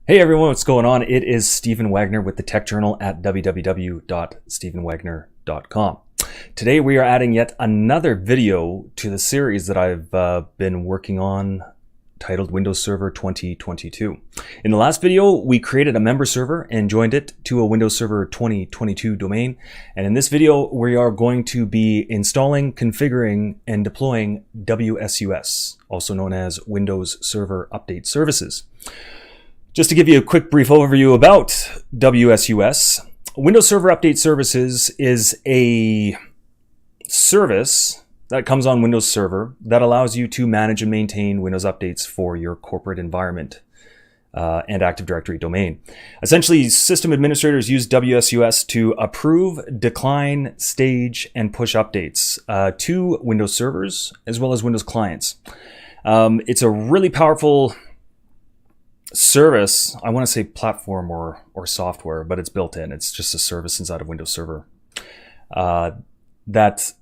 Hey everyone, what's going on? It is Stephen Wagner with the Tech Journal at www.stephenwagner.com. Today we are adding yet another video to the series that I've been working on titled Windows Server 2022. In the last video, we created a member server and joined it to a Windows Server 2022 domain. And in this video, we are going to be installing, configuring, and deploying WSUS, also known as Windows Server Update Services. Just to give you a quick brief overview about WSUS, Windows Server Update Services is a service that comes on Windows Server that allows you to manage and maintain Windows updates for your corporate environment and Active Directory domain. Essentially, system administrators use WSUS to approve, decline, stage, and push updates to Windows servers as well as Windows clients. It's a really powerful service. I want to say platform or software, but it's built in. It's just a service inside of Windows Server that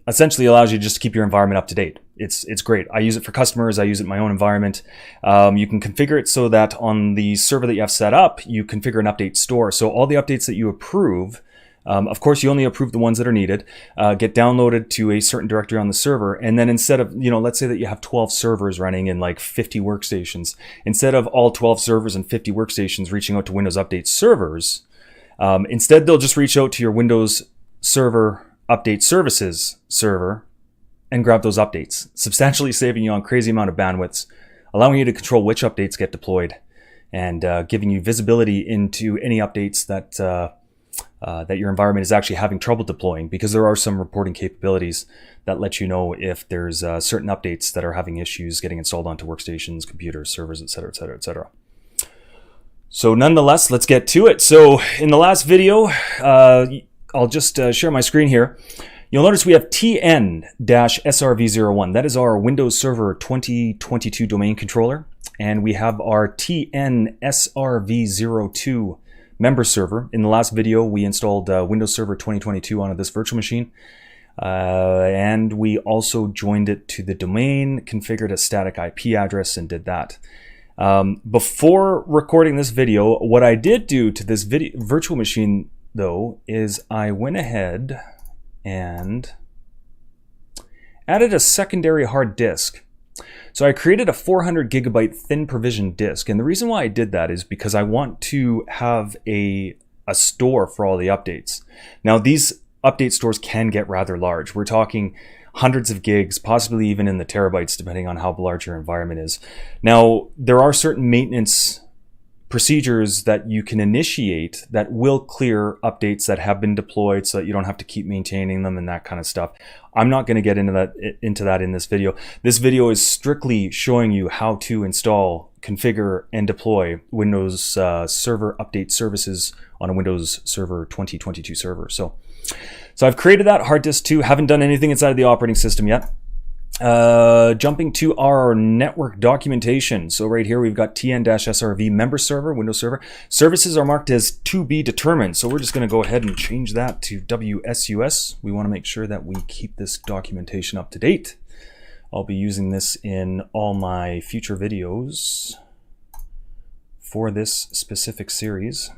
essentially allows you just to keep your environment up to date. It's great. I use it for customers. I use it in my own environment. You can configure it so that on the server that you have set up, you configure an update store. So all the updates that you approve, of course, you only approve the ones that are needed, get downloaded to a certain directory on the server. And then instead of, let's say that you have 12 servers running in like 50 workstations, instead of all 12 servers and 50 workstations reaching out to Windows Update servers, instead they'll just reach out to your Windows Server Update Services server and grab those updates, substantially saving you on crazy amount of bandwidths, allowing you to control which updates get deployed, and giving you visibility into any updates that your environment is actually having trouble deploying, because there are some reporting capabilities that let you know if there's certain updates that are having issues getting installed onto workstations, computers, servers, etc., etc., etc. So nonetheless, let's get to it. So in the last video, I'll just share my screen here. You'll notice we have TN-SRV01. That is our Windows Server 2022 domain controller. And we have our TN-SRV02 member server. In the last video, we installed Windows Server 2022 onto this virtual machine. And we also joined it to the domain, configured a static IP address, and did that. Before recording this video, what I did do to this virtual machine, though, is I went ahead and added a secondary hard disk. So I created a 400 gigabyte thin provision disk, and the reason why I did that is because I want to have a store for all the updates. Now these update stores can get rather large. We're talking hundreds of gigs, possibly even in the terabytes, depending on how large your environment is. Now there are certain maintenance procedures that you can initiate that will clear updates that have been deployed so that you don't have to keep maintaining them and that kind of stuff. I'm not going to get into that in this video. This video is strictly showing you how to install, configure, and deploy Windows Server Update Services on a Windows Server 2022 server. So I've created that hard disk 2. Haven't done anything inside of the operating system yet. Jumping to our network documentation. So right here we've got TN-SRV member server, Windows Server. Services are marked as to be determined. So we're just going to go ahead and change that to WSUS. We want to make sure that we keep this documentation up to date. I'll be using this in all my future videos for this specific series.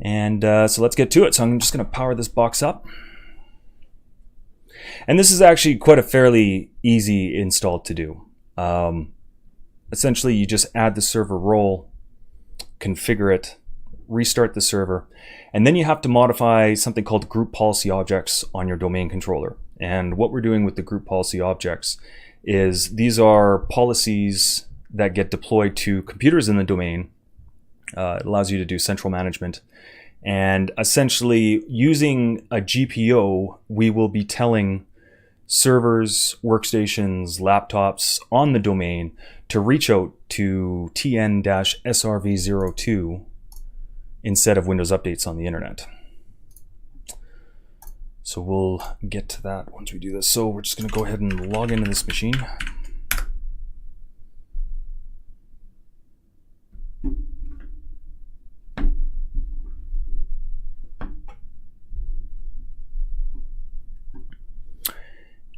And so let's get to it. So I'm just going to power this box up. And this is actually quite a fairly easy install to do. Essentially, you just add the server role, configure it, restart the server, and then you have to modify something called group policy objects on your domain controller. And what we're doing with the group policy objects is these are policies that get deployed to computers in the domain. It allows you to do central management. And essentially, using a GPO, we will be telling servers, workstations, laptops on the domain to reach out to TN-SRV02 instead of Windows updates on the internet. So we'll get to that once we do this. So we're just going to go ahead and log into this machine.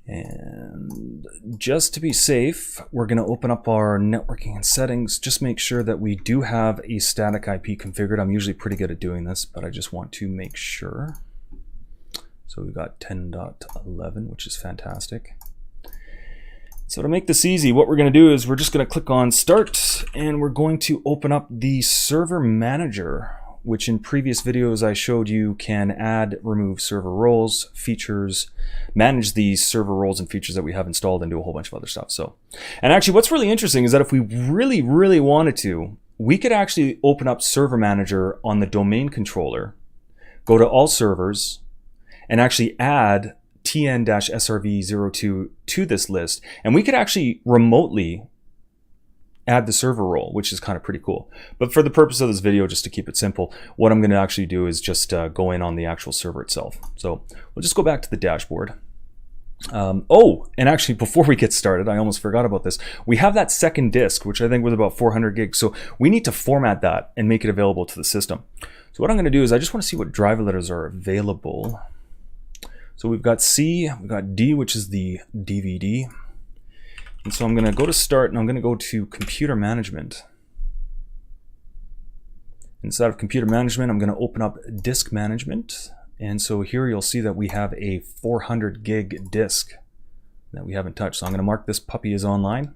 And just to be safe, we're going to open up our networking and settings. Just make sure that we do have a static IP configured. I'm usually pretty good at doing this, but I just want to make sure. So we've got 10.11, which is fantastic. So to make this easy, what we're going to do is we're just going to click on Start, and we're going to open up the Server Manager, which in previous videos I showed you can add, remove server roles, features, manage the server roles and features that we have installed, and do a whole bunch of other stuff. So, and actually what's really interesting is that if we really wanted to, we could actually open up Server Manager on the domain controller, go to all servers, and actually add tn-srv02 to this list, and we could actually remotely add the server role, which is kind of pretty cool. But for the purpose of this video, just to keep it simple, what I'm going to actually do is just go in on the actual server itself. So we'll just go back to the dashboard. Oh, and actually before we get started, I almost forgot about this. We have that second disk, which I think was about 400 gigs. So we need to format that and make it available to the system. So what I'm going to do is I just want to see what driver letters are available. So we've got C, we've got D, which is the DVD. And so I'm going to go to Start, and I'm going to go to Computer Management. Inside of Computer Management, I'm going to open up Disk Management. And so here you'll see that we have a 400 gig disk that we haven't touched. So I'm going to mark this puppy as online.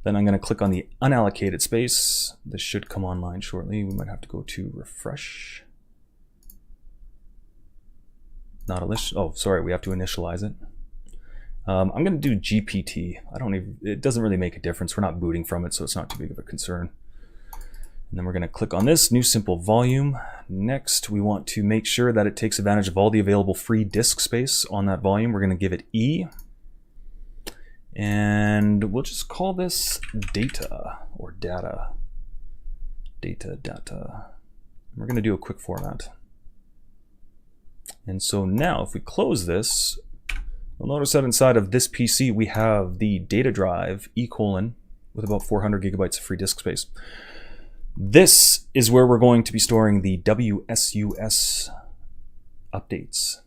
Then I'm going to click on the unallocated space. This should come online shortly. We might have to go to refresh. Not a list. Oh, sorry, we have to initialize it. I'm going to do GPT. It doesn't really make a difference. We're not booting from it, so it's not too big of a concern. And then we're going to click on this, new simple volume. Next, we want to make sure that it takes advantage of all the available free disk space on that volume. We're going to give it E. And we'll just call this data or data. Data. We're going to do a quick format. And so now if we close this, you'll notice that inside of this PC, we have the data drive E: with about 400 gigabytes of free disk space. This is where we're going to be storing the WSUS updates.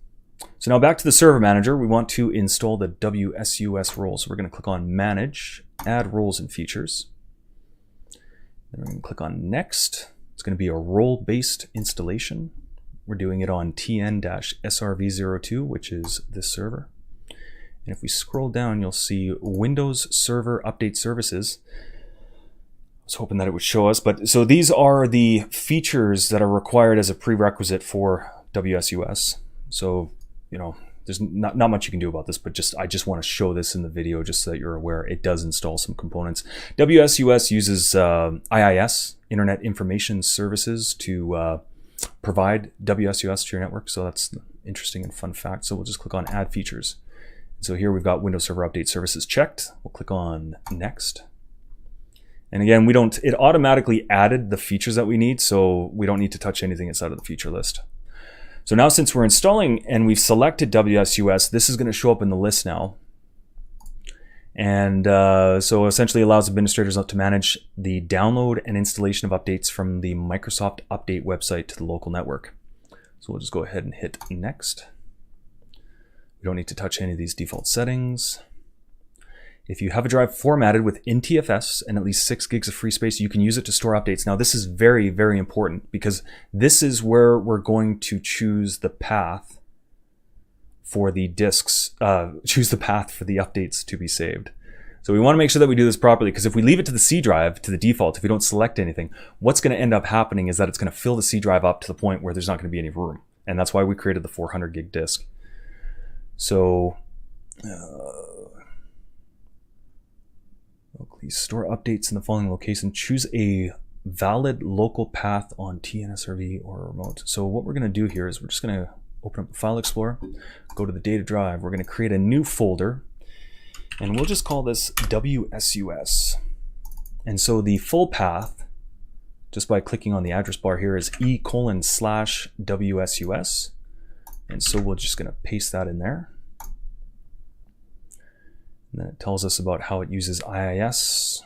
So now back to the Server Manager, we want to install the WSUS roles. So we're going to click on Manage, Add Roles and Features. Then we're going to click on Next. It's going to be a role-based installation. We're doing it on tn-srv02, which is this server. And if we scroll down, you'll see Windows Server Update Services. I was hoping that it would show us, but so these are the features that are required as a prerequisite for WSUS. So, you know, there's not much you can do about this, but I just want to show this in the video just so that you're aware it does install some components. WSUS uses IIS, Internet Information Services, to provide WSUS to your network. So that's an interesting and fun fact. So we'll just click on Add Features. So here we've got Windows Server Update Services checked. We'll click on Next. And again, it automatically added the features that we need, so we don't need to touch anything inside of the feature list. So now since we're installing and we've selected WSUS, this is going to show up in the list now. And so essentially allows administrators to manage the download and installation of updates from the Microsoft Update website to the local network. So we'll just go ahead and hit Next. We don't need to touch any of these default settings. If you have a drive formatted with NTFS and at least 6 gigs of free space, you can use it to store updates. Now this is very important because this is where we're going to choose the path for the disks, choose the path for the updates to be saved. So we want to make sure that we do this properly, because if we leave it to the C drive, to the default, if we don't select anything, what's going to end up happening is that it's going to fill the C drive up to the point where there's not going to be any room. And that's why we created the 400 gig disk. So, please store updates in the following location. Choose a valid local path on TNSRV or remote. So what we're going to do here is we're just going to open up the File Explorer, go to the data drive. We're going to create a new folder, and we'll just call this WSUS. And so the full path, just by clicking on the address bar here, is E:/WSUS. And so we're just going to paste that in there. And then it tells us about how it uses IIS.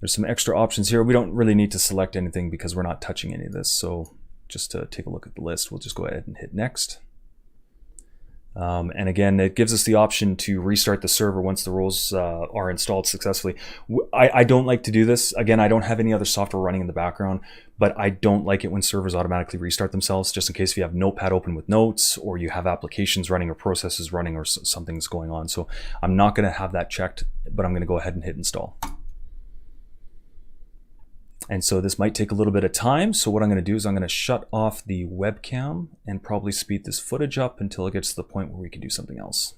There's some extra options here. We don't really need to select anything because we're not touching any of this. So just to take a look at the list, we'll just go ahead and hit Next. And again, it gives us the option to restart the server once the roles are installed successfully. I don't like to do this. Again, I don't have any other software running in the background, but I don't like it when servers automatically restart themselves, just in case if you have Notepad open with notes, or you have applications running or processes running, or something's going on. So I'm not going to have that checked, but I'm going to go ahead and hit install. And so this might take a little bit of time. So what I'm going to do is I'm going to shut off the webcam and probably speed this footage up until it gets to the point where we can do something else.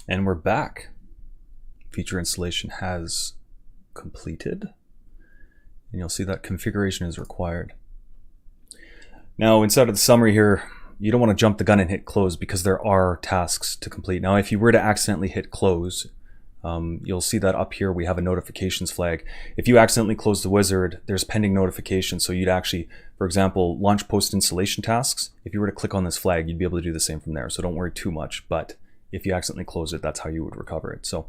And we're back. Feature installation has completed. And you'll see that configuration is required. Now, inside of the summary here, you don't want to jump the gun and hit close because there are tasks to complete. Now, if you were to accidentally hit close, you'll see that up here we have a notifications flag. If you accidentally close the wizard, there's pending notifications. So you'd actually, for example, launch post-installation tasks. If you were to click on this flag, you'd be able to do the same from there. So don't worry too much. But if you accidentally close it, that's how you would recover it. So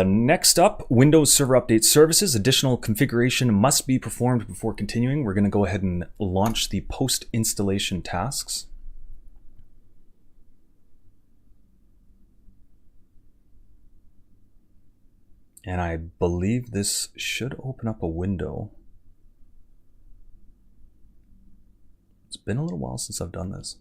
next up, Windows Server Update Services. Additional configuration must be performed before continuing. We're going to go ahead and launch the post-installation tasks. And I believe this should open up a window. It's been a little while since I've done this.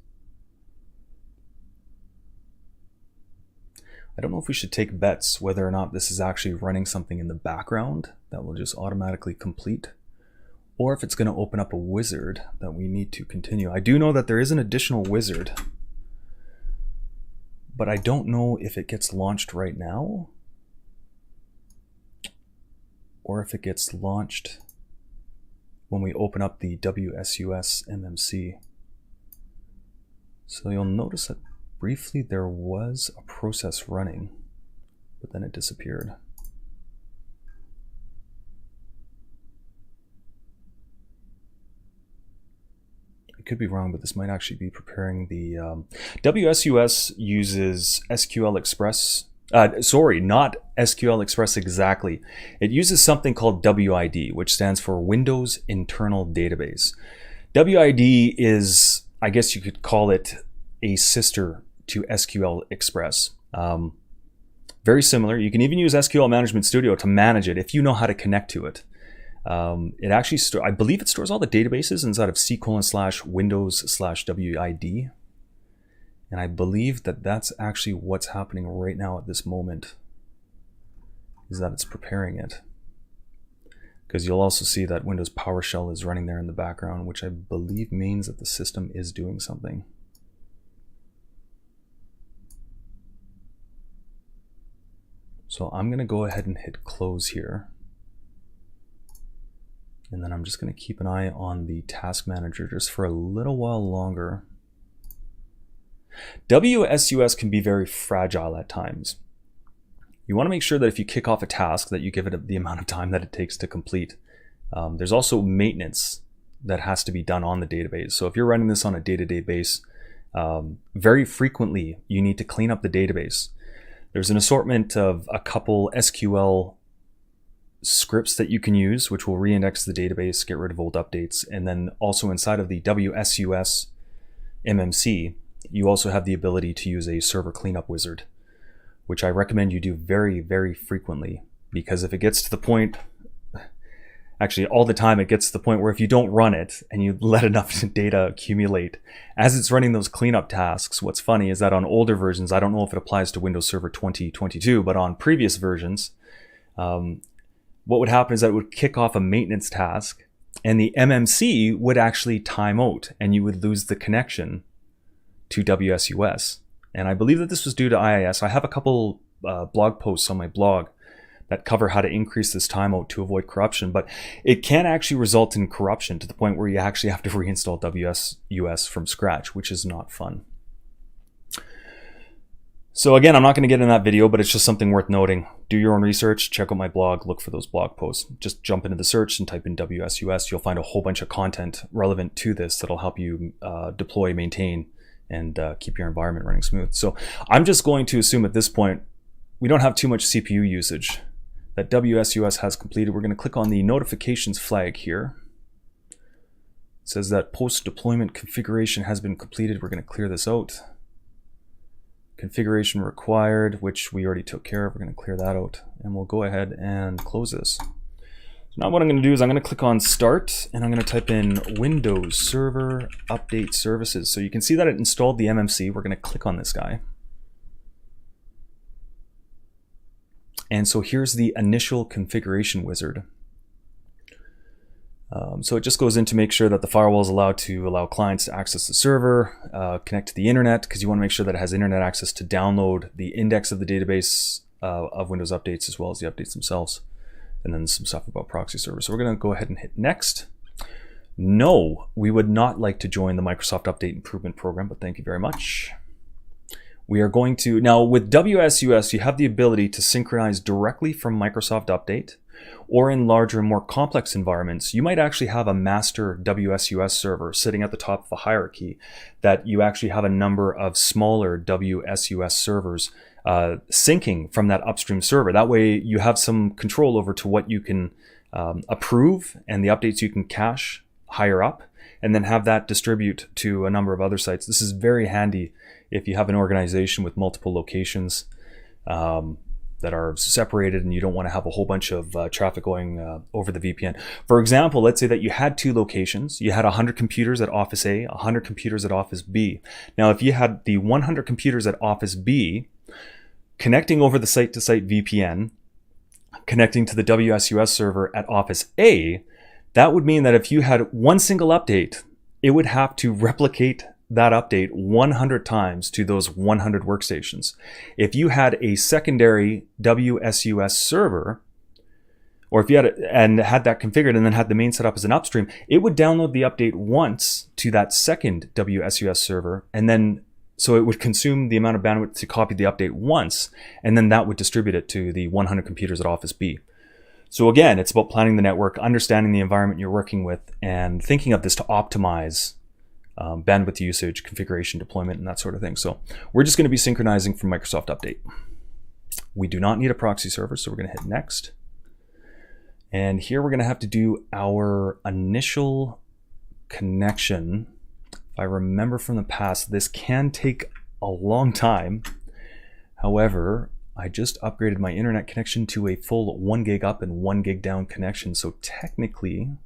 I don't know if we should take bets whether or not this is actually running something in the background that will just automatically complete, or if it's going to open up a wizard that we need to continue. I do know that there is an additional wizard, but I don't know if it gets launched right now or if it gets launched when we open up the WSUS MMC. So you'll notice that briefly there was a process running, but then it disappeared. I could be wrong, but this might actually be preparing the WSUS uses SQL Express. Sorry, not SQL Express exactly. It uses something called WID, which stands for Windows Internal Database. WID is, I guess you could call it a sister to SQL Express. Very similar. You can even use SQL Management Studio to manage it if you know how to connect to it. It actually, I believe it stores all the databases inside of C:/Windows/WID. And I believe that that's actually what's happening right now at this moment, is that it's preparing it. Because you'll also see that Windows PowerShell is running there in the background, which I believe means that the system is doing something. So I'm going to go ahead and hit close here. And then I'm just going to keep an eye on the task manager just for a little while longer. WSUS can be very fragile at times. You want to make sure that if you kick off a task that you give it the amount of time that it takes to complete. There's also maintenance that has to be done on the database. So if you're running this on a day-to-day base, very frequently you need to clean up the database. There's an assortment of a couple SQL scripts that you can use, which will reindex the database, get rid of old updates. And then also inside of the WSUS MMC, you also have the ability to use a server cleanup wizard, which I recommend you do very, very frequently, because if it gets to the point, actually all the time, it gets to the point where if you don't run it and you let enough data accumulate as it's running those cleanup tasks, what's funny is that on older versions, I don't know if it applies to Windows Server 2022, but on previous versions, what would happen is that it would kick off a maintenance task and the MMC would actually time out and you would lose the connection to WSUS. And I believe that this was due to IIS. I have a couple blog posts on my blog that cover how to increase this timeout to avoid corruption, but it can actually result in corruption to the point where you actually have to reinstall WSUS from scratch, which is not fun. So again, I'm not going to get in that video, but it's just something worth noting. Do your own research, check out my blog, look for those blog posts. Just jump into the search and type in WSUS. You'll find a whole bunch of content relevant to this that'll help you deploy, maintain, and keep your environment running smooth. So I'm just going to assume at this point we don't have too much CPU usage that WSUS has completed. We're going to click on the notifications flag here. It says that post-deployment configuration has been completed. We're going to clear this out. Configuration required, which we already took care of. We're going to clear that out, and we'll go ahead and close this. Now what I'm going to do is I'm going to click on Start, and I'm going to type in Windows Server Update Services. So you can see that it installed the MMC. We're going to click on this guy. And so here's the initial configuration wizard. So it just goes in to make sure that the firewall is allowed to allow clients to access the server, connect to the internet, because you want to make sure that it has internet access to download the index of the database of Windows updates, as well as the updates themselves. And then some stuff about proxy servers. So we're going to go ahead and hit next. No, we would not like to join the Microsoft Update Improvement Program, but thank you very much. We are going to, now with WSUS, you have the ability to synchronize directly from Microsoft Update, or in larger, more complex environments, you might actually have a master WSUS server sitting at the top of a hierarchy that you actually have a number of smaller WSUS servers syncing from that upstream server. That way you have some control over to what you can approve and the updates you can cache higher up, and then have that distribute to a number of other sites. This is very handy if you have an organization with multiple locations that are separated and you don't want to have a whole bunch of traffic going over the VPN. For example, let's say that you had 2 locations. You had 100 computers at Office A, 100 computers at Office B. Now, if you had the 100 computers at Office B connecting over the site-to-site VPN, connecting to the WSUS server at Office A, that would mean that if you had one single update, it would have to replicate that update 100 times to those 100 workstations. If you had a secondary WSUS server, or if you had that configured and then had the main set up as an upstream, it would download the update once to that second WSUS server, and then so it would consume the amount of bandwidth to copy the update once, and then that would distribute it to the 100 computers at Office B. So again, it's about planning the network, understanding the environment you're working with, and thinking of this to optimize bandwidth usage, configuration, deployment, and that sort of thing. So we're just going to be synchronizing from Microsoft Update. We do not need a proxy server, so we're going to hit next. And here we're going to have to do our initial connection. If I remember from the past, this can take a long time. However, I just upgraded my internet connection to a full 1 gig up and 1 gig down connection. So technically,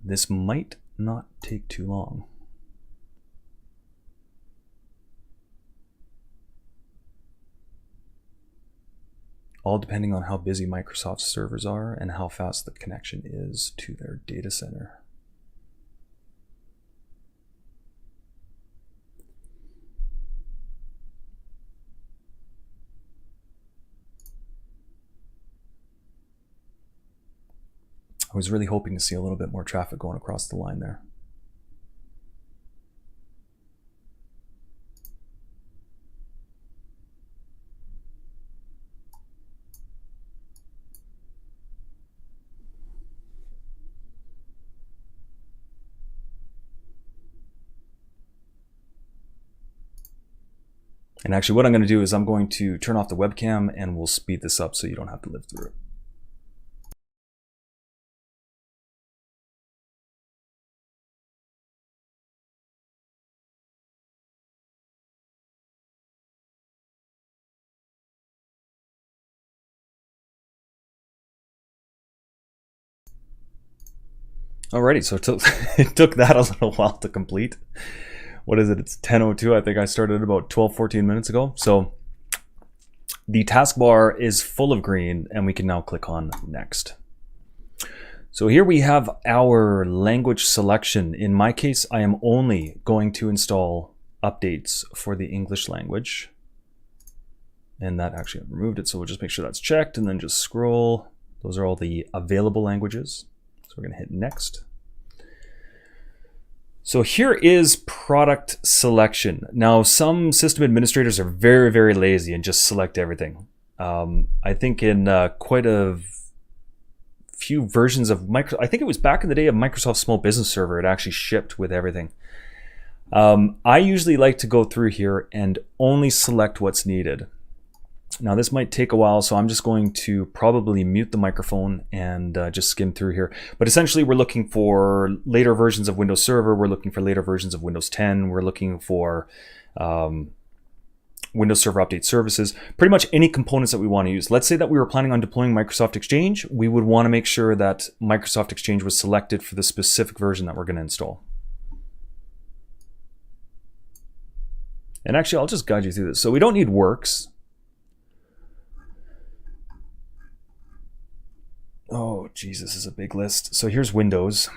this might not take too long. All depending on how busy Microsoft's servers are and how fast the connection is to their data center. I was really hoping to see a little bit more traffic going across the line there. And actually what I'm going to do is I'm going to turn off the webcam and we'll speed this up so you don't have to live through it. Alrighty, so it took that a little while to complete. What is it? It's 10:02. I think I started about 12-14 minutes ago. So the taskbar is full of green and we can now click on next. So here we have our language selection. In my case, I am only going to install updates for the English language. And that actually removed it. So we'll just make sure that's checked and then just scroll. Those are all the available languages. So we're going to hit next. So here is product selection. Now, some system administrators are very, very lazy and just select everything. I think in quite a few versions of I think it was back in the day of Microsoft Small Business Server, it actually shipped with everything. I usually like to go through here and only select what's needed. Now this might take a while, so I'm just going to probably mute the microphone and just skim through here. But essentially we're looking for later versions of Windows Server, we're looking for later versions of Windows 10, we're looking for Windows Server Update services, pretty much any components that we want to use. Let's say that we were planning on deploying Microsoft Exchange, we would want to make sure that Microsoft Exchange was selected for the specific version that we're going to install. And actually, I'll just guide you through this. So we don't need Works. Oh, geez, this is a big list. So here's Windows.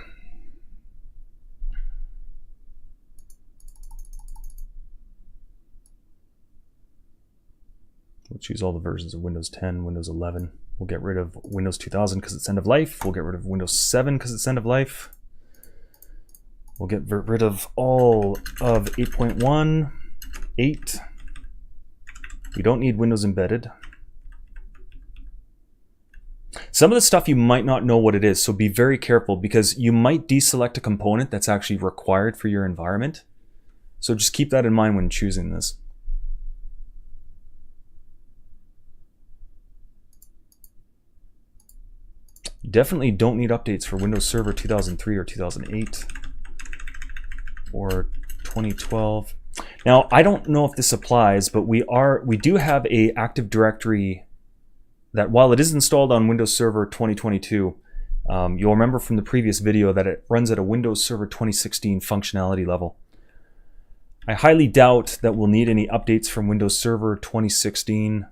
We'll choose all the versions of Windows 10, Windows 11. We'll get rid of Windows 2000 because it's end of life. We'll get rid of Windows 7 because it's end of life. We'll get rid of all of 8.1, 8. We don't need Windows Embedded. Some of the stuff you might not know what it is, so be very careful because you might deselect a component that's actually required for your environment. So just keep that in mind when choosing this. Definitely don't need updates for Windows Server 2003 or 2008 or 2012. Now, I don't know if this applies, but we do have a Active Directory that while it is installed on Windows Server 2022, you'll remember from the previous video that it runs at a Windows Server 2016 functionality level. I highly doubt that we'll need any updates from Windows Server 2016,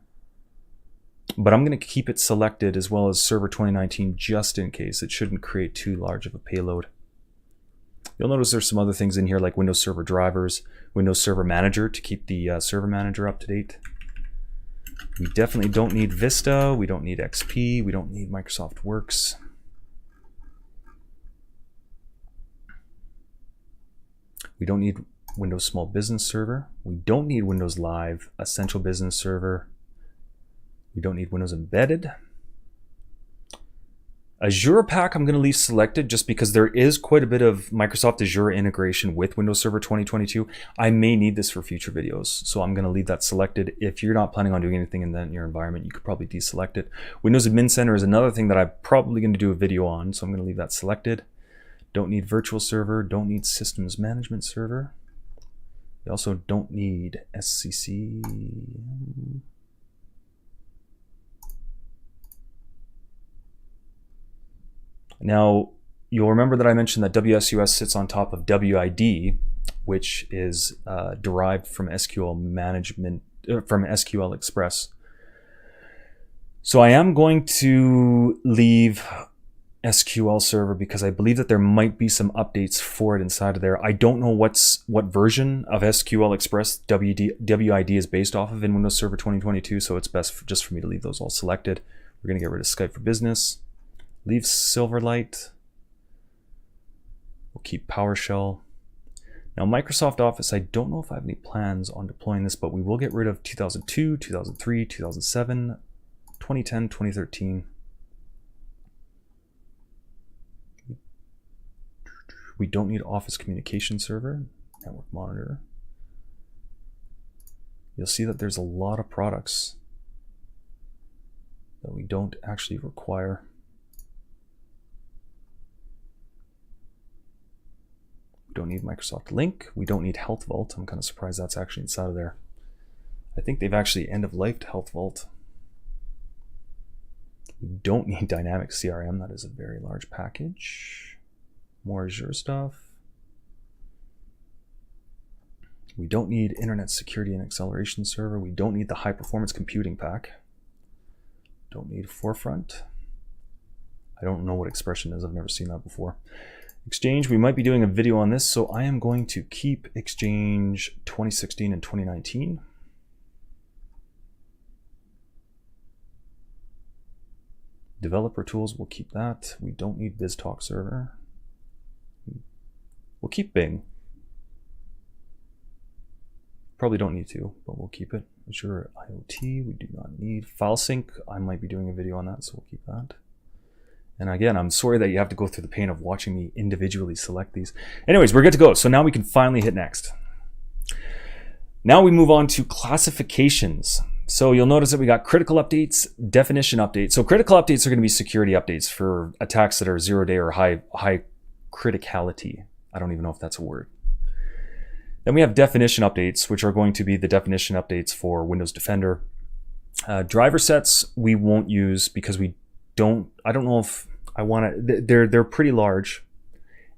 but I'm going to keep it selected as well as Server 2019 just in case. It shouldn't create too large of a payload. You'll notice there's some other things in here like Windows Server drivers, Windows Server Manager to keep the Server Manager up to date. We definitely don't need Vista, we don't need XP, we don't need Microsoft Works. We don't need Windows Small Business Server. We don't need Windows Live Essential Business Server. We don't need Windows Embedded. Azure Pack I'm going to leave selected just because there is quite a bit of Microsoft Azure integration with Windows Server 2022. I may need this for future videos, so I'm going to leave that selected. If you're not planning on doing anything in your environment, you could probably deselect it. Windows Admin Center is another thing that I'm probably going to do a video on, so I'm going to leave that selected. Don't need Virtual Server, don't need Systems Management Server. We also don't need SCC. Now, you'll remember that I mentioned that WSUS sits on top of WID, which is derived from SQL management, from SQL Express. So I am going to leave SQL Server because I believe that there might be some updates for it inside of there. I don't know what version of SQL Express WID is based off of in Windows Server 2022, so it's best just for me to leave those all selected. We're going to get rid of Skype for Business. Leave Silverlight. We'll keep PowerShell. Now Microsoft Office, I don't know if I have any plans on deploying this, but we will get rid of 2002, 2003, 2007, 2010, 2013. We don't need Office Communication Server, Network Monitor. You'll see that there's a lot of products that we don't actually require. Don't need Microsoft Link. We don't Need Health Vault. I'm kind of surprised that's actually inside of there. I think they've actually end-of-lifed Health Vault. We don't need Dynamic CRM. That is a very large package. More Azure stuff. We don't need Internet Security and Acceleration Server. We don't need the High Performance Computing Pack. Don't need Forefront. I don't know what Expression is. I've never seen that before. Exchange, we might be doing a video on this, so I am going to keep Exchange 2016 and 2019. Developer tools, we'll keep that. We don't need BizTalk Server. We'll keep Bing. Probably don't need to, but we'll keep it. Azure IoT, we do not need. File sync, I might be doing a video on that, so we'll keep that. And again, I'm sorry that you have to go through the pain of watching me individually select these. Anyways, we're good to go. So now we can finally hit next. Now we move on to classifications. So you'll notice that we got critical updates, definition updates. So critical updates are going to be security updates for attacks that are 0-day or high criticality. I don't even know if that's a word. Then we have definition updates, which are going to be the definition updates for Windows Defender. Driver sets we won't use because I don't know if I want to, they're pretty large.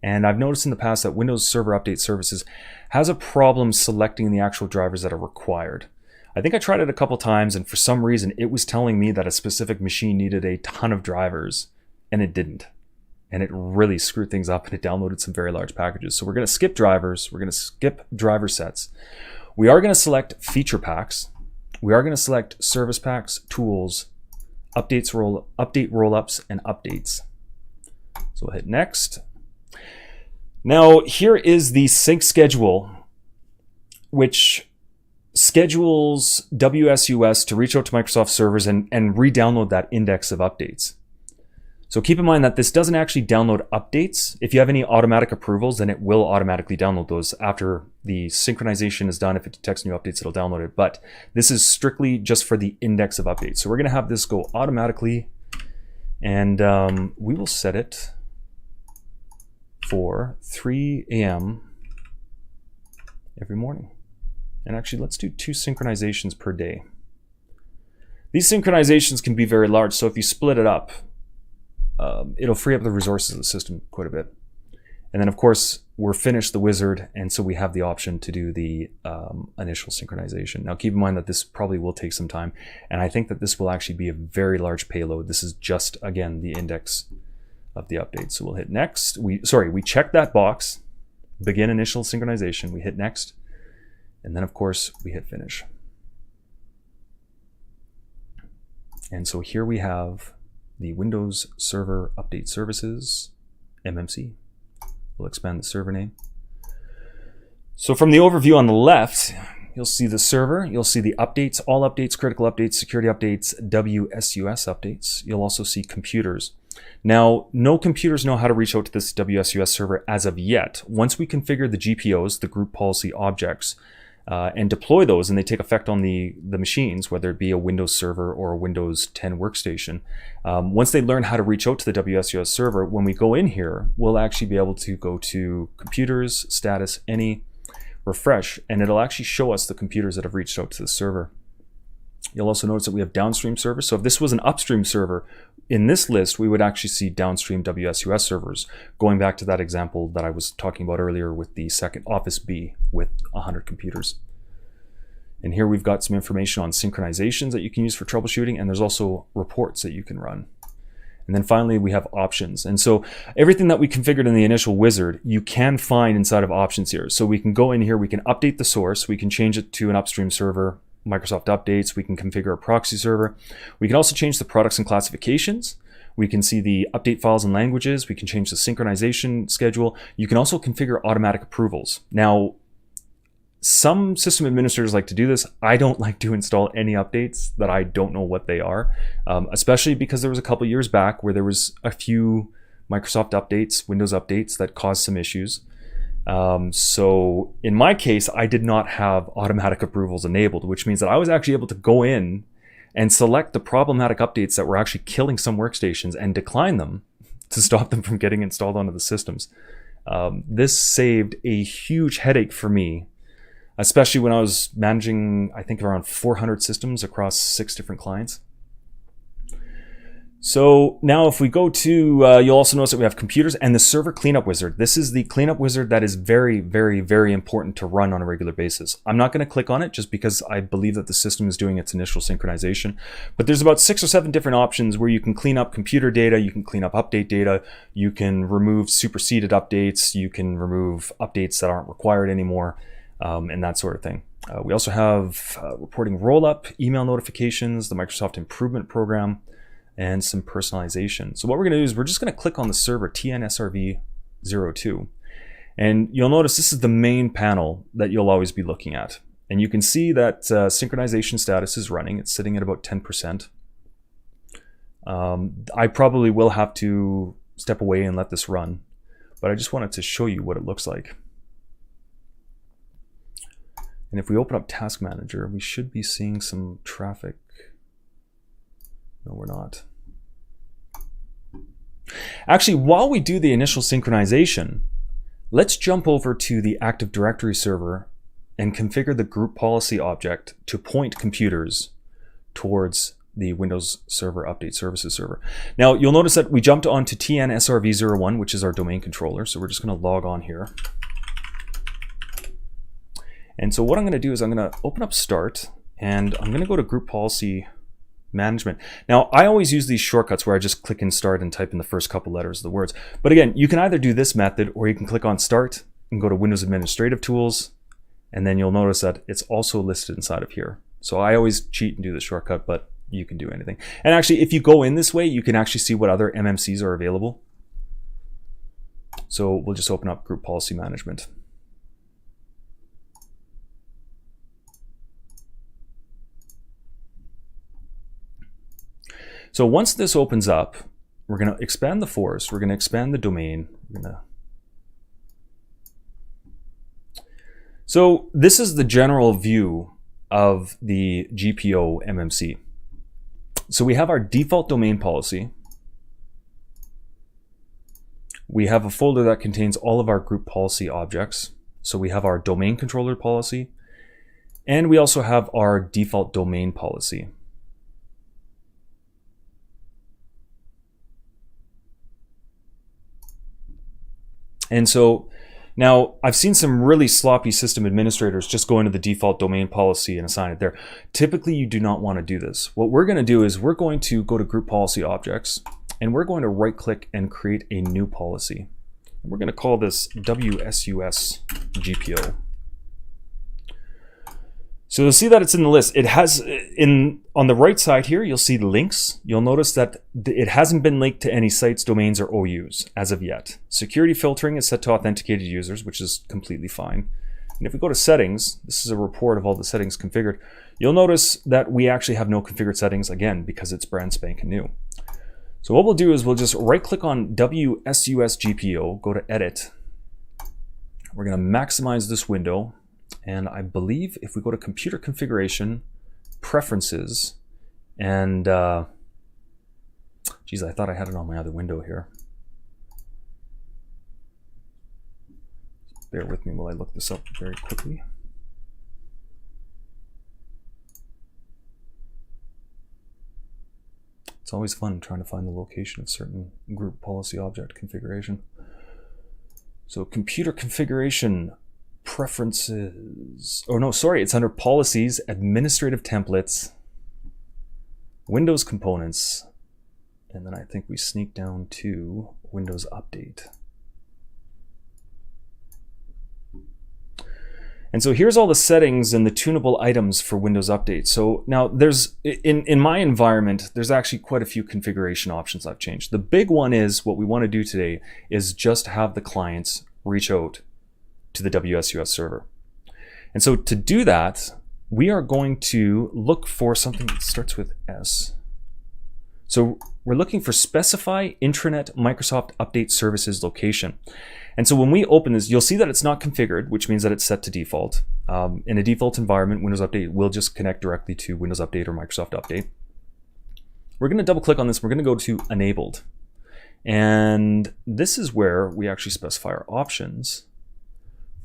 And I've noticed in the past that Windows Server Update Services has a problem selecting the actual drivers that are required. I think I tried it a couple times, and for some reason it was telling me that a specific machine needed a ton of drivers, and it didn't. And it really screwed things up, and it downloaded some very large packages. So we're going to skip drivers, we're going to skip driver sets. We are going to select feature packs. We are going to select service packs, tools, update rollups, and updates. So we'll hit next. Now here is the sync schedule, which schedules WSUS to reach out to Microsoft servers and re-download that index of updates. So keep in mind that this doesn't actually download updates. If you have any automatic approvals, then it will automatically download those after the synchronization is done. If it detects new updates, it'll download it. But this is strictly just for the index of updates. So we're going to have this go automatically, and we will set it for 3 a.m. every morning. And actually, let's do 2 synchronizations per day. These synchronizations can be very large, so if you split it up, it'll free up the resources of the system quite a bit. And then, of course, we're finished the wizard, and so we have the option to do the initial synchronization. Now, keep in mind that this probably will take some time, and I think that this will actually be a very large payload. This is just, again, the index of the update. So we'll hit next. We check that box, begin initial synchronization. We hit next. And then, of course, we hit finish. And so here we have the Windows Server Update Services, MMC. We'll expand the server name. So from the overview on the left, you'll see the server, you'll see the updates, all updates, critical updates, security updates, WSUS updates. You'll also see computers. Now, no computers know how to reach out to this WSUS server as of yet. Once we configure the GPOs, the group policy objects, and deploy those, and they take effect on the machines, whether it be a Windows server or a Windows 10 workstation. Once they learn how to reach out to the WSUS server, when we go in here, we'll actually be able to go to computers, status, any, refresh, and it'll actually show us the computers that have reached out to the server. You'll also notice that we have downstream servers. So if this was an upstream server, in this list, we would actually see downstream WSUS servers, going back to that example that I was talking about earlier with the second Office B with 100 computers. And here we've got some information on synchronizations that you can use for troubleshooting, and there's also reports that you can run. And then finally, we have options. And so everything that we configured in the initial wizard, you can find inside of options here. So we can go in here, we can update the source, we can change it to an upstream server, Microsoft Updates, we can configure a proxy server. We can also change the products and classifications. We can see the update files and languages. We can change the synchronization schedule. You can also configure automatic approvals. Now, some system administrators like to do this. I don't like to install any updates that I don't know what they are, especially because there was a couple years back where there was a few Microsoft updates, Windows updates that caused some issues. So in my case, I did not have automatic approvals enabled, which means that I was actually able to go in and select the problematic updates that were actually killing some workstations and decline them to stop them from getting installed onto the systems. This saved a huge headache for me, especially when I was managing, I think, around 400 systems across 6 different clients. So now if we go to, you'll also notice that we have computers and the server cleanup wizard. This is the cleanup wizard that is very, very, very important to run on a regular basis. I'm not going to click on it just because I believe that the system is doing its initial synchronization. But there's about 6 or 7 different options where you can clean up computer data, you can clean up update data, you can remove superseded updates, you can remove updates that aren't required anymore, and that sort of thing. We also have reporting rollup, email notifications, the Microsoft Improvement Program, and some personalization. So what we're going to do is we're just going to click on the server TNSRV02. And you'll notice this is the main panel that you'll always be looking at. And you can see that synchronization status is running. It's sitting at about 10%. I probably will have to step away and let this run, but I just wanted to show you what it looks like. And if we open up Task Manager, we should be seeing some traffic. No, we're not. Actually, while we do the initial synchronization, let's jump over to the Active Directory server and configure the group policy object to point computers towards the Windows Server Update Services server. Now, you'll notice that we jumped onto TN-SRV01, which is our domain controller. So we're just going to log on here. And so what I'm going to do is I'm going to open up Start, and I'm going to go to Group Policy Management. Now, I always use these shortcuts where I just click in Start and type in the first couple letters of the words. But again, you can either do this method, or you can click on Start and go to Windows Administrative Tools, and then you'll notice that it's also listed inside of here. So I always cheat and do the shortcut, but you can do anything. And actually, if you go in this way, you can actually see what other MMCs are available. So we'll just open up Group Policy Management. So once this opens up, we're going to expand the forest, we're going to expand the domain. So this is the general view of the GPO MMC. So we have our default domain policy. We have a folder that contains all of our group policy objects. So we have our domain controller policy, and we also have our default domain policy. And so now I've seen some really sloppy system administrators just go into the default domain policy and assign it there. Typically, you do not want to do this. What we're going to do is we're going to go to group policy objects, and we're going to right click and create a new policy. And we're going to call this WSUS GPO. So you'll see that it's in the list. It has on the right side here, you'll see the links. You'll notice that it hasn't been linked to any sites, domains, or OUs as of yet. Security filtering is set to authenticated users, which is completely fine. And if we go to settings, this is a report of all the settings configured. You'll notice that we actually have no configured settings, again, because it's brand spanking new. So what we'll do is we'll just right click on WSUS GPO, go to Edit. We're going to maximize this window. And I believe if we go to Computer Configuration, Preferences, and geez, I thought I had it on my other window here. Bear with me while I look this up very quickly. It's always fun trying to find the location of certain group policy object configuration. So Computer Configuration, Preferences, oh no, sorry, it's under Policies, Administrative Templates, Windows Components, and then I think we sneak down to Windows Update. And so here's all the settings and the tunable items for Windows Update. So now there's, in my environment, there's actually quite a few configuration options I've changed. The big one is, what we want to do today is just have the clients reach out to the WSUS server. And so to do that, we are going to look for something that starts with S. So we're looking for specify intranet Microsoft Update Services location. And so when we open this, you'll see that it's not configured, which means that it's set to default. In a default environment, Windows Update will just connect directly to Windows Update or Microsoft Update. We're going to double click on this. We're going to go to Enabled. And this is where we actually specify our options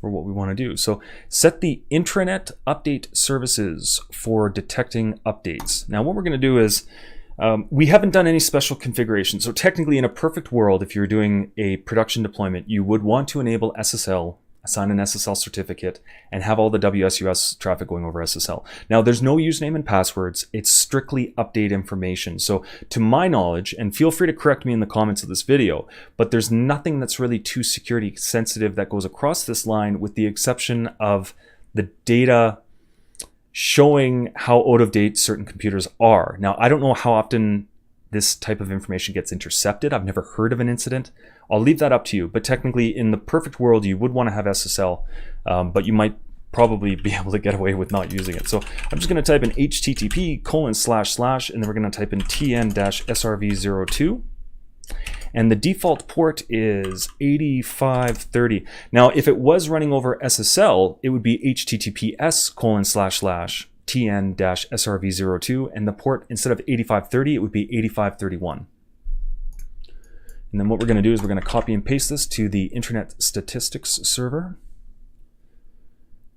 for what we want to do. So set the intranet update services for detecting updates. Now what we're going to do is, we haven't done any special configuration. So technically, in a perfect world, if you're doing a production deployment, you would want to enable SSL, assign an SSL certificate, and have all the WSUS traffic going over SSL. Now, there's no username and passwords. It's strictly update information. So to my knowledge, and feel free to correct me in the comments of this video, but there's nothing that's really too security sensitive that goes across this line, with the exception of the data showing how out of date certain computers are. Now, I don't know how often this type of information gets intercepted. I've never heard of an incident. I'll leave that up to you. But technically, in the perfect world, you would want to have SSL, but you might probably be able to get away with not using it. So I'm just going to type in http:// and then we're going to type in tn-srv02. And the default port is 8530. Now, if it was running over SSL, it would be https://tn-srv02, and the port, instead of 8530, it would be 8531. And then what we're going to do is we're going to copy and paste this to the Internet Statistics server.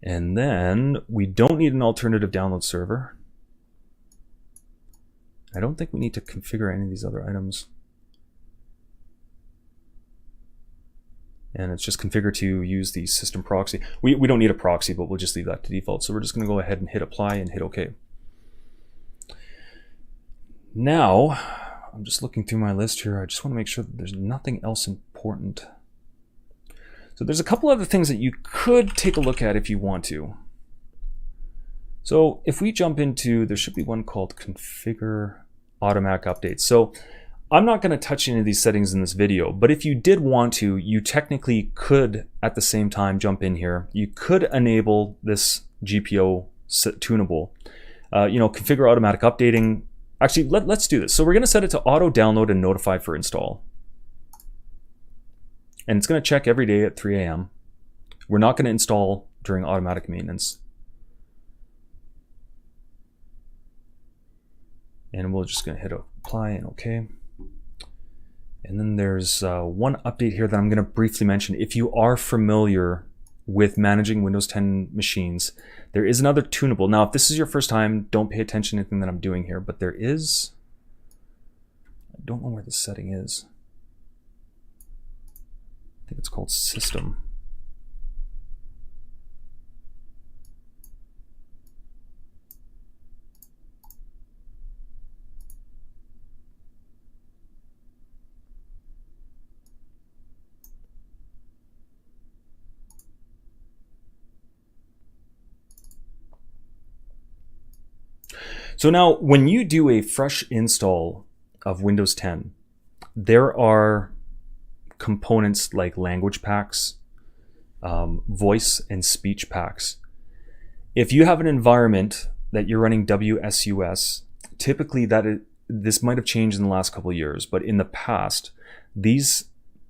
And then we don't need an alternative download server. I don't think we need to configure any of these other items. And it's just configured to use the system proxy. We don't need a proxy, but we'll just leave that to default. So we're just going to go ahead and hit apply and hit OK. Now, I'm just looking through my list here. I just want to make sure that there's nothing else important. So there's a couple other things that you could take a look at if you want to. So if we jump into, there should be one called Configure Automatic Updates. So I'm not going to touch any of these settings in this video, but if you did want to, you technically could at the same time jump in here. You could enable this GPO tunable. Configure automatic updating. Actually, let's do this. So we're going to set it to auto download and notify for install. And it's going to check every day at 3 a.m. We're not going to install during automatic maintenance. And we're just going to hit apply and OK. And then there's one update here that I'm going to briefly mention. If you are familiar with managing Windows 10 machines, there is another tunable. Now, if this is your first time, don't pay attention to anything that I'm doing here, but there is, I don't know where the setting is. I think it's called System. So now, when you do a fresh install of Windows 10, there are components like language packs, voice and speech packs. If you have an environment that you're running WSUS, typically this might have changed in the last couple of years, but in the past, these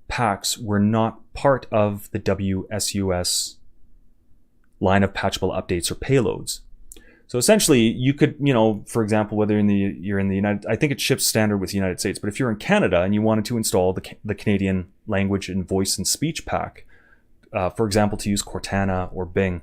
packs were not part of the WSUS line of patchable updates or payloads. So essentially, you could, for example, whether you're in the United, I think it ships standard with the United States, but if you're in Canada and you wanted to install the Canadian language and voice and speech pack, for example, to use Cortana or Bing,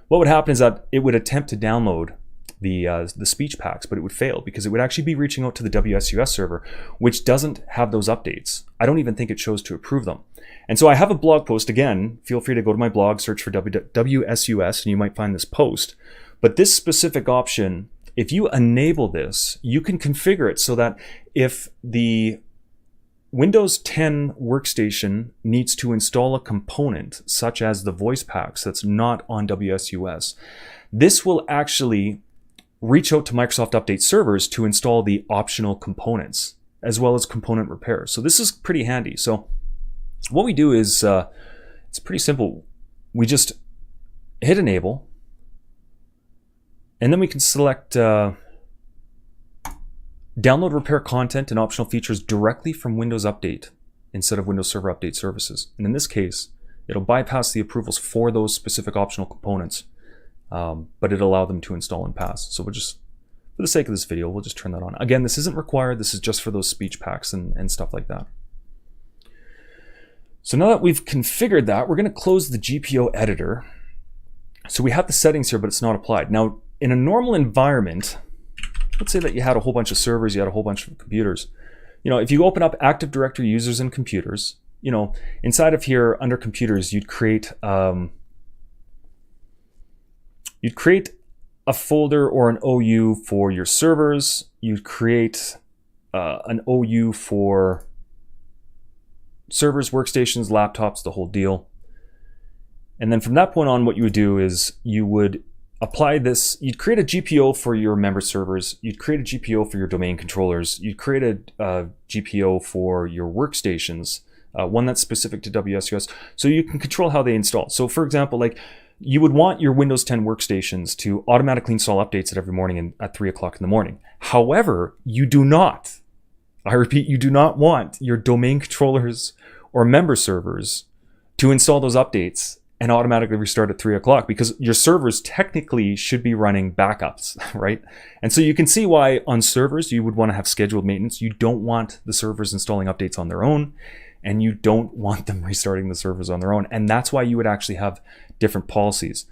what would happen is that it would attempt to download the speech packs, but it would fail because it would actually be reaching out to the WSUS server, which doesn't have those updates. I don't even think it chose to approve them. And so I have a blog post. Again, feel free to go to my blog, search for WSUS, and you might find this post. But this specific option, if you enable this, you can configure it so that if the Windows 10 workstation needs to install a component, such as the voice packs that's not on WSUS, this will actually reach out to Microsoft Update servers to install the optional components, as well as component repairs. So this is pretty handy. So what we do is, it's pretty simple. We just hit enable, and then we can select download repair content and optional features directly from Windows Update instead of Windows Server Update services. And in this case, it'll bypass the approvals for those specific optional components, but it'll allow them to install and pass. So we'll just, for the sake of this video, we'll just turn that on. Again, this isn't required. This is just for those speech packs and stuff like that. So now that we've configured that, we're going to close the GPO editor. So we have the settings here, but it's not applied. Now, in a normal environment, let's say that you had a whole bunch of servers, you had a whole bunch of computers. If you open up Active Directory users and computers, inside of here under computers, you'd create a folder or an OU for your servers. You'd create an OU for servers, workstations, laptops, the whole deal. And then from that point on, what you would do is you would apply this. You'd create a GPO for your member servers. You'd create a GPO for your domain controllers. You'd create a GPO for your workstations, one that's specific to WSUS, so you can control how they install. So for example, like you would want your Windows 10 workstations to automatically install updates every morning at 3 o'clock in the morning. However, you do not I repeat, you do not want your domain controllers or member servers to install those updates and automatically restart at 3 o'clock, because your servers technically should be running backups, right? And so you can see why on servers you would want to have scheduled maintenance. You don't want the servers installing updates on their own, and you don't want them restarting the servers on their own. And that's why you would actually have different policies.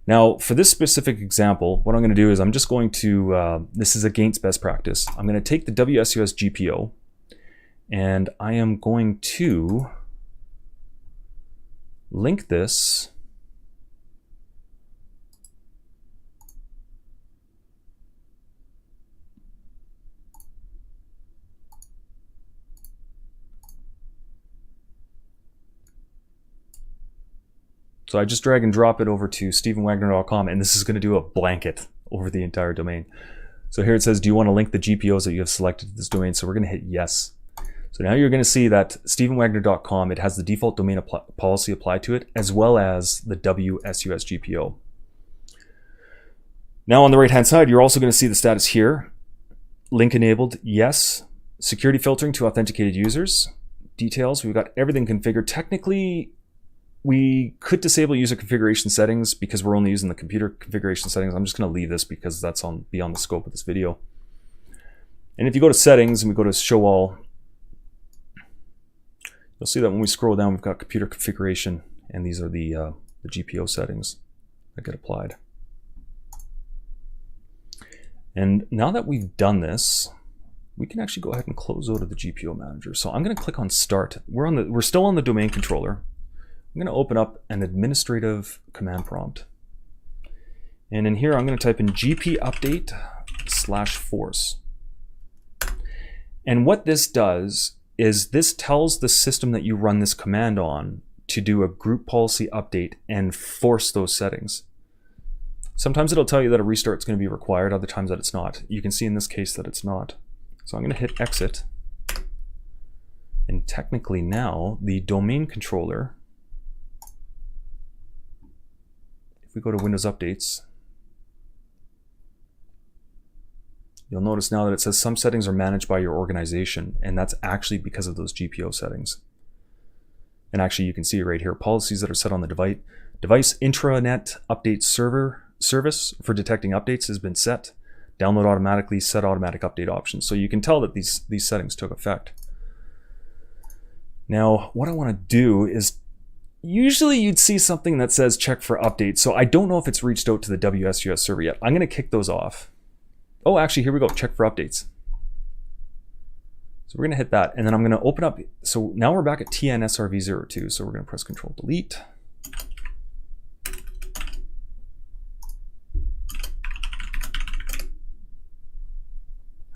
Now, for this specific example, what I'm going to do is I'm just going to, this is against best practice. I'm going to take the WSUS GPO, and I am going to link this So I just drag and drop it over to stephenwagner.com, and this is going to do a blanket over the entire domain. So here it says, do you want to link the GPOs that you have selected to this domain? So we're going to hit yes. So now you're going to see that stephenwagner.com, it has the default domain policy applied to it, as well as the WSUS GPO. Now on the right-hand side, you're also going to see the status here. Link enabled, yes. Security filtering to authenticated users. Details, we've got everything configured. Technically, we could disable user configuration settings because we're only using the computer configuration settings. I'm just going to leave this because that's beyond the scope of this video. And if you go to settings and we go to show all, you'll see that when we scroll down, we've got computer configuration, and these are the GPO settings that get applied. And now that we've done this, we can actually go ahead and close out of the GPO manager. So I'm going to click on start. We're still on the domain controller. I'm going to open up an administrative command prompt. And in here, I'm going to type in gpupdate/force. And what this does is this tells the system that you run this command on to do a group policy update and force those settings. Sometimes it'll tell you that a restart is going to be required, other times that it's not. You can see in this case that it's not. So I'm going to hit exit. And technically now, the domain controller, if we go to Windows Updates, you'll notice now that it says some settings are managed by your organization, and that's actually because of those GPO settings. And actually you can see right here, policies that are set on the device intranet update service for detecting updates has been set. Download automatically, set automatic update options. So you can tell that these settings took effect. Now, what I want to do is, usually you'd see something that says check for updates. So I don't know if it's reached out to the WSUS server yet. I'm going to kick those off. Oh, actually, here we go. Check for updates. So we're going to hit that. And then I'm going to open up. So now we're back at TNSRV02. So we're going to press Control Delete.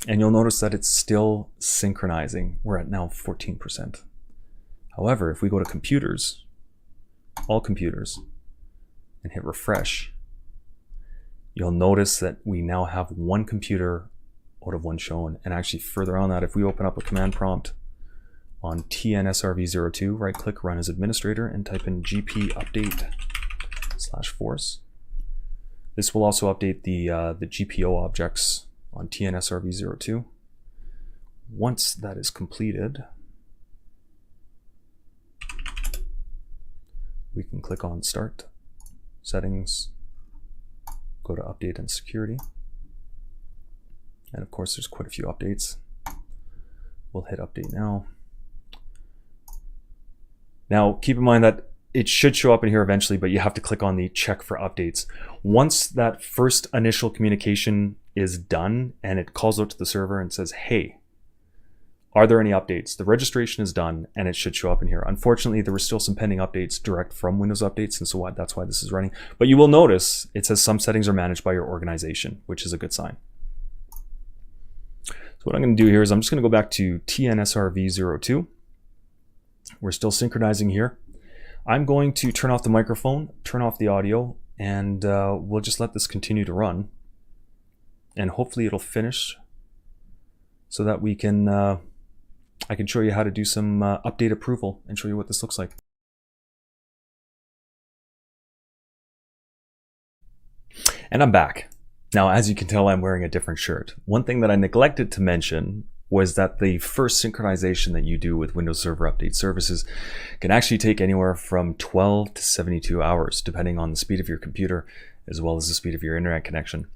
And you'll notice that it's still synchronizing. We're at now 14%. However, if we go to computers, all computers, and hit refresh, you'll notice that we now have one computer out of one shown. And actually further on that, if we open up a command prompt on TNSRV02, right click run as administrator and type in gpupdate/force. This will also update the GPO objects on TNSRV02. Once that is completed, we can click on Start, Settings, go to Update and Security. And of course, there's quite a few updates. We'll hit Update now. Now, keep in mind that it should show up in here eventually, but you have to click on the check for updates. Once that first initial communication is done and it calls out to the server and says, hey, are there any updates? The registration is done and it should show up in here. Unfortunately, there were still some pending updates direct from Windows Updates, and so that's why this is running. But you will notice it says some settings are managed by your organization, which is a good sign. So what I'm going to do here is I'm just going to go back to TNSRV02. We're still synchronizing here. I'm going to turn off the microphone, turn off the audio, and we'll just let this continue to run. And hopefully it'll finish so that we can, I can show you how to do some update approval and show you what this looks like. And I'm back. Now, as you can tell, I'm wearing a different shirt. One thing that I neglected to mention was that the first synchronization that you do with Windows Server Update services can actually take anywhere from 12 to 72 hours, depending on the speed of your computer as well as the speed of your internet connection.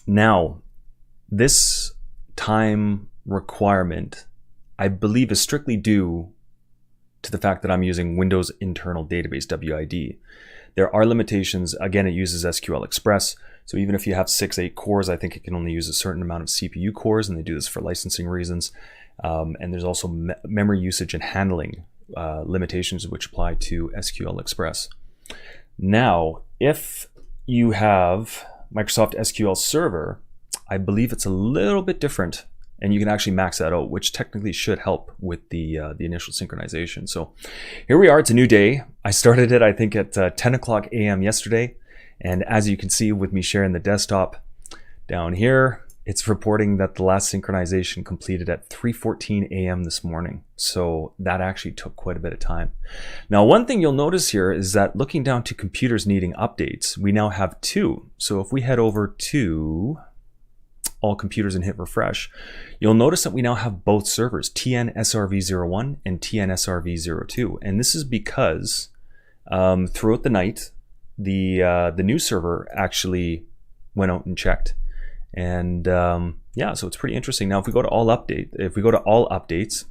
Now, this time requirement, I believe, is strictly due to the fact that I'm using Windows Internal Database, WID. There are limitations. Again, it uses SQL Express. So even if you have 6-8 cores, I think it can only use a certain amount of CPU cores, and they do this for licensing reasons. And there's also memory usage and handling limitations which apply to SQL Express. Now, if you have Microsoft SQL Server, I believe it's a little bit different, and you can actually max that out, which technically should help with the initial synchronization. So here we are, it's a new day. I started it, I think, at 10 o'clock a.m. yesterday. And as you can see with me sharing the desktop down here, it's reporting that the last synchronization completed at 3:14 a.m. this morning. So that actually took quite a bit of time. Now, one thing you'll notice here is that looking down to computers needing updates, we now have 2. So if we head over to all computers and hit refresh, you'll notice that we now have both servers, TN-SRV01 and TN-SRV02. And this is because throughout the night, the new server actually went out and checked. And yeah, so it's pretty interesting. Now, if we go to all updates,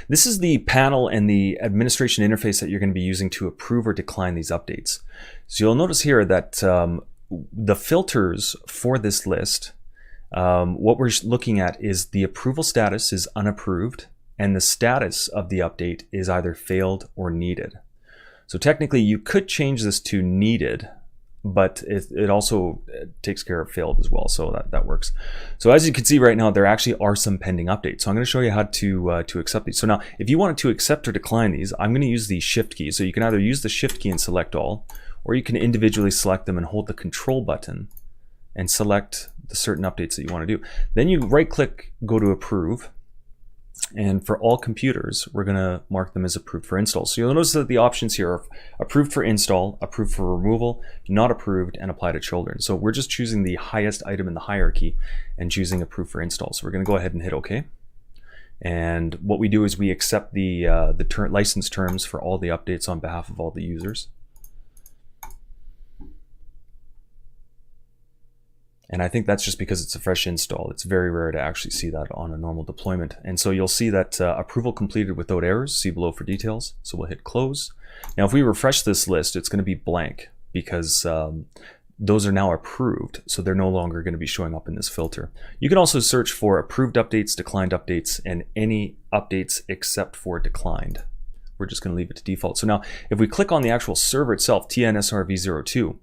this is the panel and the administration interface that you're going to be using to approve or decline these updates. So you'll notice here that the filters for this list, what we're looking at is the approval status is unapproved, and the status of the update is either failed or needed. So technically, you could change this to needed, but it also takes care of failed as well, so that works. So as you can see right now, there actually are some pending updates. So I'm going to show you how to accept these. So now, if you wanted to accept or decline these, I'm going to use the Shift key. So you can either use the Shift key and select all, or you can individually select them and hold the Control button and select the certain updates that you want to do. Then you right-click, go to Approve. And for all computers, we're going to mark them as approved for install. So you'll notice that the options here are approved for install, approved for removal, not approved, and apply to children. So we're just choosing the highest item in the hierarchy and choosing approved for install. So we're going to go ahead and hit OK. And what we do is we accept the license terms for all the updates on behalf of all the users. And I think that's just because it's a fresh install. It's very rare to actually see that on a normal deployment. And so you'll see that approval completed without errors. See below for details. So we'll hit close. Now, if we refresh this list, it's going to be blank because those are now approved. So they're no longer going to be showing up in this filter. You can also search for approved updates, declined updates, and any updates except for declined. We're just going to leave it to default. So now, if we click on the actual server itself, TN-SRV02,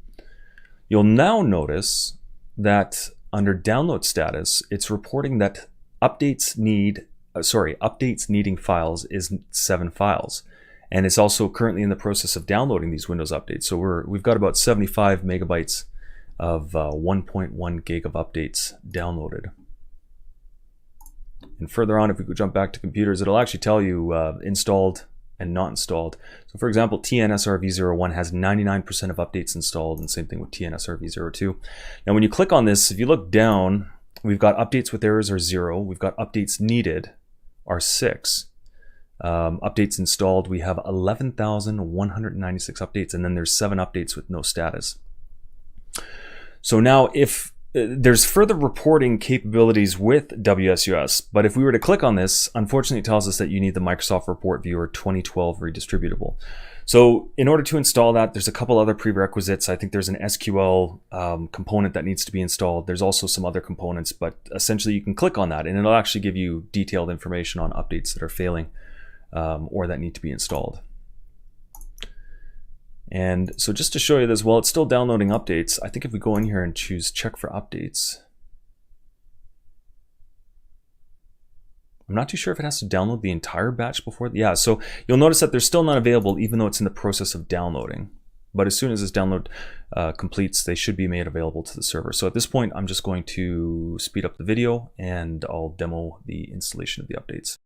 you'll now notice that under download status, it's reporting that updates needing files is 7 files. And it's also currently in the process of downloading these Windows updates. So we've got about 75 megabytes of 1.1 gig of updates downloaded. And further on, if we could jump back to computers, it'll actually tell you installed and not installed. So for example, TN-SRV01 has 99% of updates installed, and same thing with TN-SRV02. Now when you click on this, if you look down, we've got updates with errors are 0. We've got updates needed are 6. Updates installed, we have 11,196 updates, and then there's 7 updates with no status. So now if there's further reporting capabilities with WSUS, but if we were to click on this, unfortunately it tells us that you need the Microsoft Report Viewer 2012 redistributable. So in order to install that, there's a couple other prerequisites. I think there's an SQL component that needs to be installed. There's also some other components, but essentially you can click on that and it'll actually give you detailed information on updates that are failing or that need to be installed. And so just to show you this, while it's still downloading updates, I think if we go in here and choose check for updates, I'm not too sure if it has to download the entire batch before. Yeah, so you'll notice that they're still not available even though it's in the process of downloading. But as soon as this download completes, they should be made available to the server. So at this point, I'm just going to speed up the video and I'll demo the installation of the updates.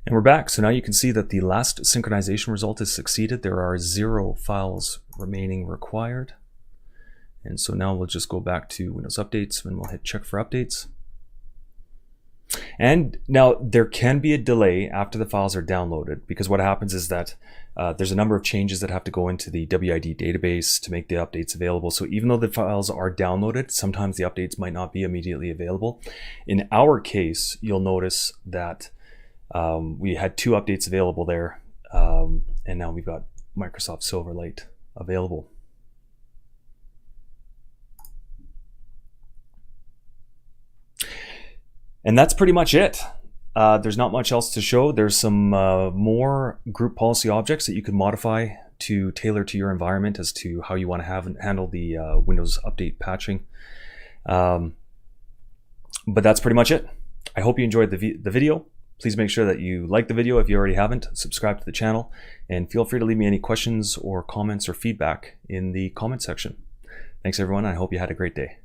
And we're back. So now you can see that the last synchronization result has succeeded. There are 0 files remaining required. And so now we'll just go back to Windows Updates and we'll hit check for updates. And now there can be a delay after the files are downloaded, because what happens is that there's a number of changes that have to go into the WID database to make the updates available. So even though the files are downloaded, sometimes the updates might not be immediately available. In our case, you'll notice that we had 2 updates available there, and now we've got Microsoft Silverlight available. And that's pretty much it. There's not much else to show. There's some more group policy objects that you can modify to tailor to your environment as to how you want to handle the Windows Update patching. But that's pretty much it. I hope you enjoyed the video. Please make sure that you like the video if you already haven't, subscribe to the channel, and feel free to leave me any questions or comments or feedback in the comment section. Thanks everyone, I hope you had a great day.